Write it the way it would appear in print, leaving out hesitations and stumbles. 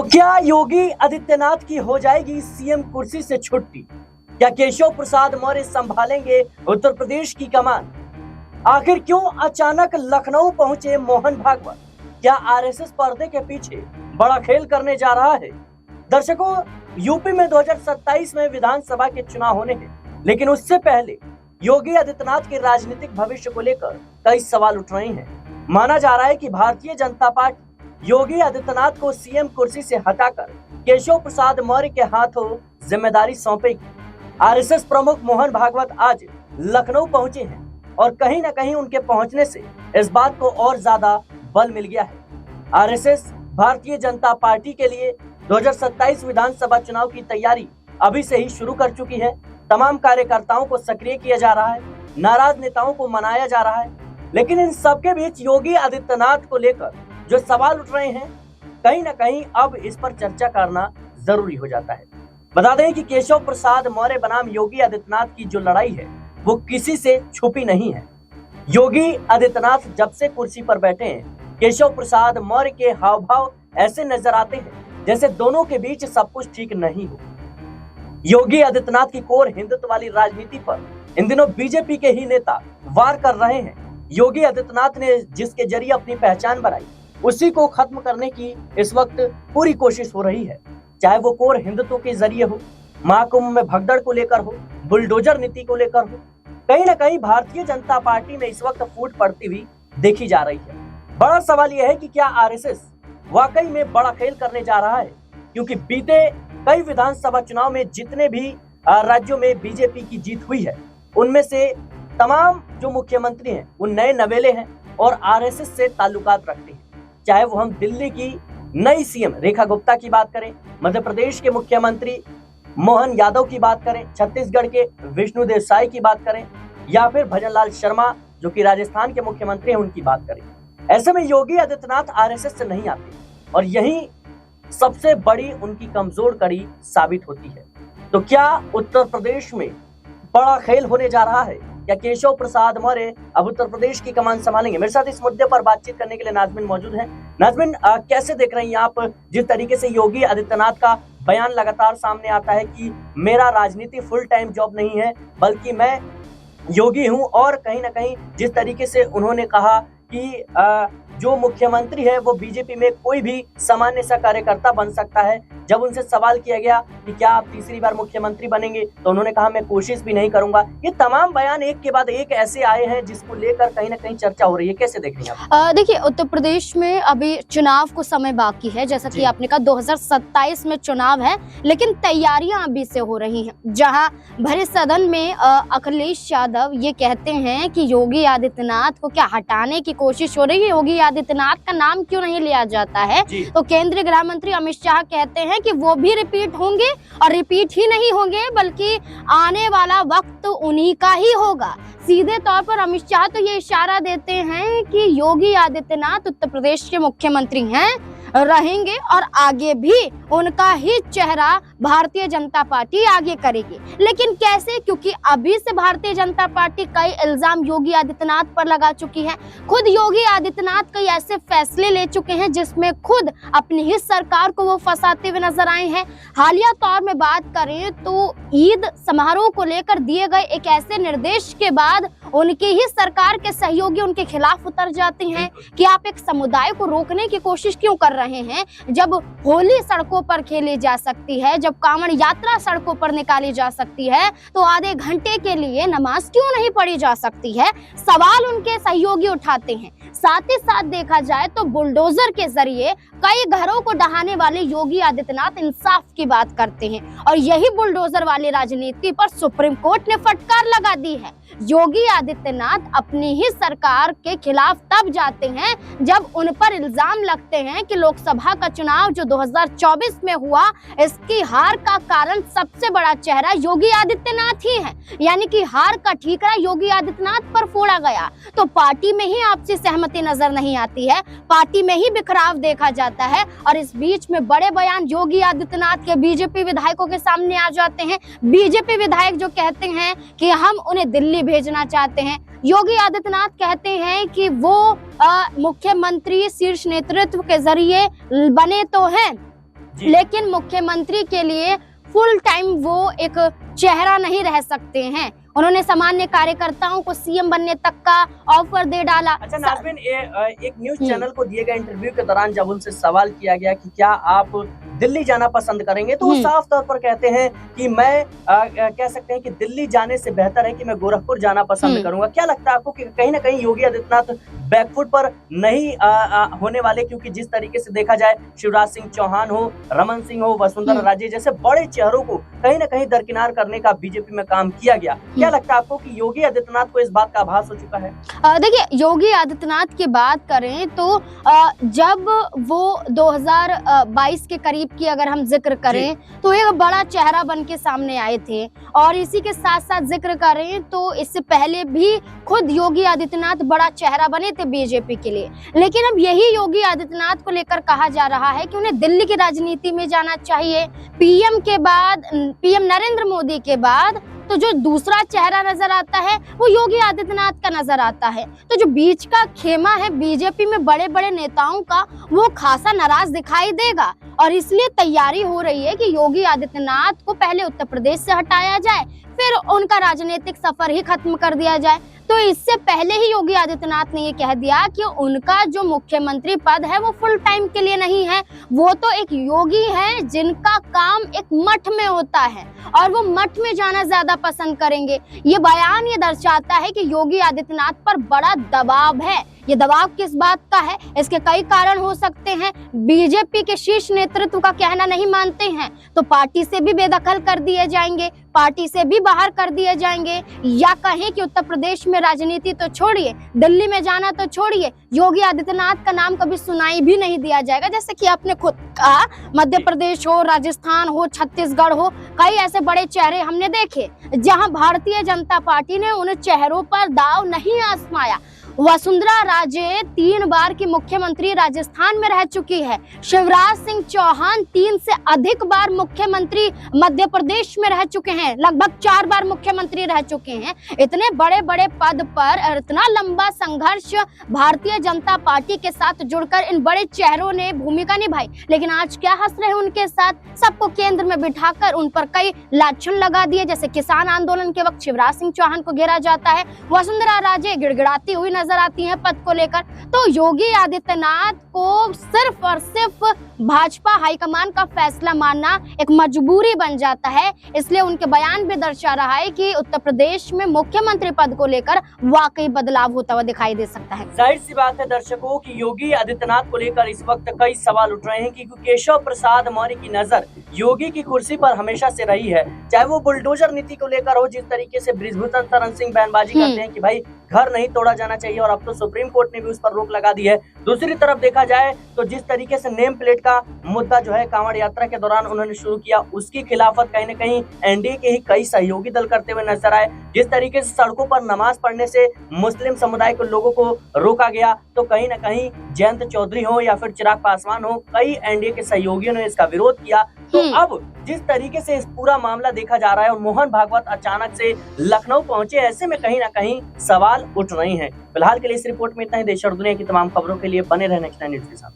तो क्या योगी आदित्यनाथ की हो जाएगी सीएम कुर्सी से छुट्टी? क्या केशव प्रसाद मौर्य संभालेंगे उत्तर प्रदेश की कमान? आखिर क्यों अचानक लखनऊ पहुंचे मोहन भागवत? क्या आरएसएस पर्दे के पीछे बड़ा खेल करने जा रहा है? दर्शकों, यूपी में 2027 में विधानसभा के चुनाव होने हैं, लेकिन उससे पहले योगी आदित्यनाथ के राजनीतिक भविष्य को लेकर कई सवाल उठ रहे हैं। माना जा रहा है कि भारतीय जनता पार्टी योगी आदित्यनाथ को सीएम कुर्सी से हटाकर केशव प्रसाद मौर्य के हाथों जिम्मेदारी सौंपेगी। आरएसएस प्रमुख मोहन भागवत आज लखनऊ पहुंचे हैं और कहीं न कहीं उनके पहुंचने से इस बात को और ज्यादा बल मिल गया है। आरएसएस भारतीय जनता पार्टी के लिए 2027 विधानसभा चुनाव की तैयारी अभी से ही शुरू कर चुकी है। तमाम कार्यकर्ताओं को सक्रिय किया जा रहा है, नाराज नेताओं को मनाया जा रहा है, लेकिन इन सबके बीच योगी आदित्यनाथ को लेकर जो सवाल उठ रहे हैं, कहीं न कहीं अब इस पर चर्चा करना जरूरी हो जाता है। बता दें कि केशव प्रसाद मौर्य बनाम योगी आदित्यनाथ की जो लड़ाई है वो किसी से छुपी नहीं है। योगी आदित्यनाथ जब से कुर्सी पर बैठे हैं, केशव प्रसाद मौर्य के हाव भाव ऐसे नजर आते हैं जैसे दोनों के बीच सब कुछ ठीक नहीं हो। योगी आदित्यनाथ की कोर हिंदुत्व वाली राजनीति पर इन दिनों बीजेपी के ही नेता वार कर रहे हैं। योगी आदित्यनाथ ने जिसके जरिए अपनी पहचान बनाई, उसी को खत्म करने की इस वक्त पूरी कोशिश हो रही है। चाहे वो कोर हिंदुत्व के जरिए हो, महाकुंभ में भगदड़ को लेकर हो, बुलडोजर नीति को लेकर हो, कहीं ना कहीं भारतीय जनता पार्टी में इस वक्त फूट पड़ती हुई देखी जा रही है। बड़ा सवाल यह है कि क्या आरएसएस वाकई में बड़ा खेल करने जा रहा है? क्योंकि बीते कई विधानसभा चुनाव में जितने भी राज्यों में बीजेपी की जीत हुई है, उनमें से तमाम जो मुख्यमंत्री हैं वो नए नवेले हैं और आरएसएस से ताल्लुकात रखते हैं। चाहे वो हम दिल्ली की नई सीएम रेखा गुप्ता की बात करें, मध्य प्रदेश के मुख्यमंत्री मोहन यादव की बात करें, छत्तीसगढ़ के विष्णुदेव साय की बात करें, या फिर भजनलाल शर्मा जो कि राजस्थान के मुख्यमंत्री हैं उनकी बात करें। ऐसे में योगी आदित्यनाथ आरएसएस से नहीं आते और यही सबसे बड़ी उनकी कमजोर कड़ी साबित होती है। तो क्या उत्तर प्रदेश में बड़ा खेल होने जा रहा है? क्या केशव प्रसाद मौर्य अब उत्तर प्रदेश की कमान संभालेंगे? मेरे साथ इस मुद्दे पर बातचीत करने के लिए नाजमिन मौजूद हैं। नाजमिन, कैसे देख रही हैं आप जिस तरीके से योगी आदित्यनाथ का बयान लगातार सामने आता है कि मेरा राजनीति फुल टाइम जॉब नहीं है, बल्कि मैं योगी हूं, और कहीं ना कहीं जिस तरीके से उन्होंने कहा कि जो मुख्यमंत्री है वो बीजेपी में कोई भी सामान्य सा कार्यकर्ता बन सकता है। जब उनसे सवाल किया गया कि क्या आप तीसरी बार मुख्यमंत्री बनेंगे, तो उन्होंने कहा मैं कोशिश भी नहीं करूंगा। ये तमाम बयान एक के बाद एक ऐसे आए हैं जिसको लेकर कहीं ना कहीं चर्चा हो रही है। कैसे देख रही हैं आप? देखिए, उत्तर प्रदेश में अभी चुनाव को समय बाकी है, जैसा कि आपने कहा 2027 में चुनाव है, लेकिन तैयारियां अभी से हो रही हैं। जहां भरे सदन में अखिलेश यादव ये कहते हैं कि योगी आदित्यनाथ को क्या हटाने की कोशिश हो रही है, योगी आदित्यनाथ का नाम क्यों नहीं लिया जाता है, तो केंद्रीय गृह मंत्री अमित शाह कहते हैं कि वो भी रिपीट होंगे, और रिपीट ही नहीं होंगे बल्कि आने वाला वक्त उन्हीं का ही होगा। सीधे तौर पर अमित शाह तो ये इशारा देते हैं कि योगी आदित्यनाथ उत्तर प्रदेश के मुख्यमंत्री हैं, रहेंगे, और आगे भी उनका ही चेहरा भारतीय जनता पार्टी आगे करेगी। लेकिन कैसे? क्योंकि अभी से भारतीय जनता पार्टी कई इल्जाम योगी आदित्यनाथ पर लगा चुकी है। खुद योगी आदित्यनाथ कई ऐसे फैसले ले चुके हैं जिसमें खुद अपनी ही सरकार को वो फंसाते हुए नजर आए हैं। हालिया तौर में बात करें तो ईद समारोह को लेकर दिए गए एक ऐसे निर्देश के बाद उनकी ही सरकार के सहयोगी उनके खिलाफ उतर जाते हैं कि आप एक समुदाय को रोकने की कोशिश क्यों कर रहे हैं। जब होली सड़कों पर खेली जा सकती है, जब कांवड़ यात्रा सड़कों पर निकाली जा सकती है, तो आधे घंटे के लिए नमाज क्यों नहीं पढ़ी जा सकती है, सवाल उनके सहयोगी उठाते हैं। साथ ही साथ देखा जाए तो बुलडोजर के जरिए कई घरों को ढहाने वाले योगी आदित्यनाथ इंसाफ की बात करते हैं, और यही बुलडोजर वाली राजनीति पर सुप्रीम कोर्ट ने फटकार लगा दी है। योगी आदित्यनाथ अपनी ही सरकार के खिलाफ तब जाते हैं जब उन पर इल्जाम लगते हैं कि लोकसभा का चुनाव जो 2024 में हुआ, इसकी हार का कारण सबसे बड़ा चेहरा योगी आदित्यनाथ ही है, यानी कि हार का ठीकरा योगी आदित्यनाथ पर फोड़ा गया। तो पार्टी में ही आपसी सहमति नजर नहीं आती है, पार्टी में ही बिखराव देखा जाता है, और इस बीच में बड़े बयान योगी आदित्यनाथ के बीजेपी विधायकों के सामने आ जाते हैं। बीजेपी विधायक जो कहते हैं कि हम उन्हें दिल्ली भेजना चाहते हैं। योगी आदित्यनाथ कहते हैं कि वो मुख्यमंत्री शीर्ष नेतृत्व के जरिए बने तो हैं, लेकिन मुख्यमंत्री के लिए फुल टाइम वो एक चेहरा नहीं रह सकते हैं। उन्होंने सामान्य कार्यकर्ताओं को सीएम बनने तक का ऑफर दे डाला। अच्छा नाज़मीन, एक न्यूज चैनल को दिए गए इंटरव्यू के दौरान जब उनसे सवाल किया गया कि क्या आप दिल्ली जाना पसंद करेंगे, तो वो साफ तौर पर कहते हैं कि मैं कह सकते हैं कि दिल्ली जाने से बेहतर है कि मैं गोरखपुर जाना पसंद करूंगा। क्या लगता है आपको कि कहीं ना कहीं योगी आदित्यनाथ बैकफुट पर नहीं होने वाले? क्योंकि जिस तरीके से देखा जाए, शिवराज सिंह चौहान हो, रमन सिंह हो, वसुंधरा राजे जैसे बड़े चेहरों को कहीं ना कहीं दरकिनार करने का बीजेपी में काम किया गया। क्या लगता है आपको कि योगी आदित्यनाथ को इस बात का आभास हो चुका है? देखिए, योगी आदित्यनाथ की बात करें तो जब वो 2022 के करीब की अगर हम जिक्र करें तो एक बड़ा चेहरा बन के सामने आए थे, और इसी के साथ साथ जिक्र करें तो इससे पहले भी खुद योगी आदित्यनाथ बड़ा चेहरा बने थे बीजेपी के लिए। लेकिन अब यही योगी आदित्यनाथ को लेकर कहा जा रहा है कि उन्हें दिल्ली की राजनीति में जाना चाहिए। पीएम के बाद, पीएम नरेंद्र मोदी के बाद तो जो दूसरा चेहरा नजर आता है वो योगी आदित्यनाथ का नजर आता है। तो जो बीच का खेमा है बीजेपी में बड़े बड़े नेताओं का, वो खासा नाराज दिखाई देगा, और इसलिए तैयारी हो रही है कि योगी आदित्यनाथ को पहले उत्तर प्रदेश से हटाया जाए, फिर उनका राजनीतिक सफर ही खत्म कर दिया जाए। तो इससे पहले ही योगी आदित्यनाथ ने ये कह दिया कि उनका जो मुख्यमंत्री पद है वो फुल टाइम के लिए नहीं है, वो तो एक योगी है जिनका काम एक मठ में होता है और वो मठ में जाना ज्यादा पसंद करेंगे। ये बयान ये दर्शाता है कि योगी आदित्यनाथ पर बड़ा दबाव है। ये दबाव किस बात का है? इसके कई कारण हो सकते हैं। बीजेपी के शीर्ष नेतृत्व का कहना नहीं मानते हैं तो पार्टी से भी बेदखल कर दिए जाएंगे, पार्टी से भी बाहर कर दिए जाएंगे, या कहें कि उत्तर प्रदेश में राजनीति तो छोड़िए, दिल्ली में जाना तो छोड़िए, योगी आदित्यनाथ का नाम कभी सुनाई भी नहीं दिया जाएगा। जैसे कि आपने खुद कहा, मध्य प्रदेश हो, राजस्थान हो, छत्तीसगढ़ हो, कई ऐसे बड़े चेहरे हमने देखे जहां भारतीय जनता पार्टी ने उन चेहरों पर दांव नहीं आजमाया। वसुंधरा राजे 3 बार की मुख्यमंत्री राजस्थान में रह चुकी है। शिवराज सिंह चौहान 3 से अधिक बार मुख्यमंत्री मध्य प्रदेश में रह चुके हैं, लगभग 4 बार मुख्यमंत्री रह चुके हैं। इतने बड़े बड़े पद पर इतना लंबा संघर्ष भारतीय जनता पार्टी के साथ जुड़कर इन बड़े चेहरों ने भूमिका निभाई, लेकिन आज क्या हंस रहे हैं उनके साथ? सबको केंद्र में बिठाकर उन पर कई लांछन लगा दिए। जैसे किसान आंदोलन के वक्त शिवराज सिंह चौहान को घेरा जाता है, वसुंधरा राजे गिड़गिड़ाती हुई नजर आती हैं पद को लेकर। तो योगी आदित्यनाथ को सिर्फ और सिर्फ भाजपा हाईकमान का फैसला मानना एक मजबूरी बन जाता है। इसलिए उनके बयान भी दर्शा रहा है कि उत्तर प्रदेश में मुख्यमंत्री पद को लेकर वाकई बदलाव होता हुआ दिखाई दे सकता है। जाहिर सी बात है दर्शकों कि योगी आदित्यनाथ को लेकर इस वक्त कई सवाल उठ रहे हैं कि केशव प्रसाद मौर्य की नजर योगी की कुर्सी पर हमेशा से रही है, चाहे वो बुलडोजर नीति को लेकर हो, जिस तरीके से बृजभूषण शरण सिंह बयानबाजी करते हैं कि भाई घर नहीं तोड़ा जाना चाहिए, और अब तो सुप्रीम कोर्ट ने भी उस पर रोक लगा दी है। दूसरी तरफ देखा जाए तो जिस तरीके से नेम प्लेट का मुद्दा जो है कांवड़ यात्रा के दौरान उन्होंने शुरू किया, उसकी खिलाफत कहीं न कहीं एनडीए के ही कई सहयोगी दल करते हुए नजर आए। जिस तरीके से सड़कों पर नमाज पढ़ने से मुस्लिम समुदाय के लोगों को रोका गया, तो कहीं न कहीं जयंत चौधरी हो या फिर चिराग पासवान हो, कई एनडीए के सहयोगियों ने इसका विरोध किया। तो अब जिस तरीके से इस पूरा मामला देखा जा रहा है और मोहन भागवत अचानक से लखनऊ पहुंचे, ऐसे में कहीं ना कहीं सवाल उठ रहे हैं। फिलहाल के लिए इस रिपोर्ट में इतना ही। देश और दुनिया की तमाम खबरों के लिए बने रहने नेक्स्ट 9 न्यूज़ के साथ।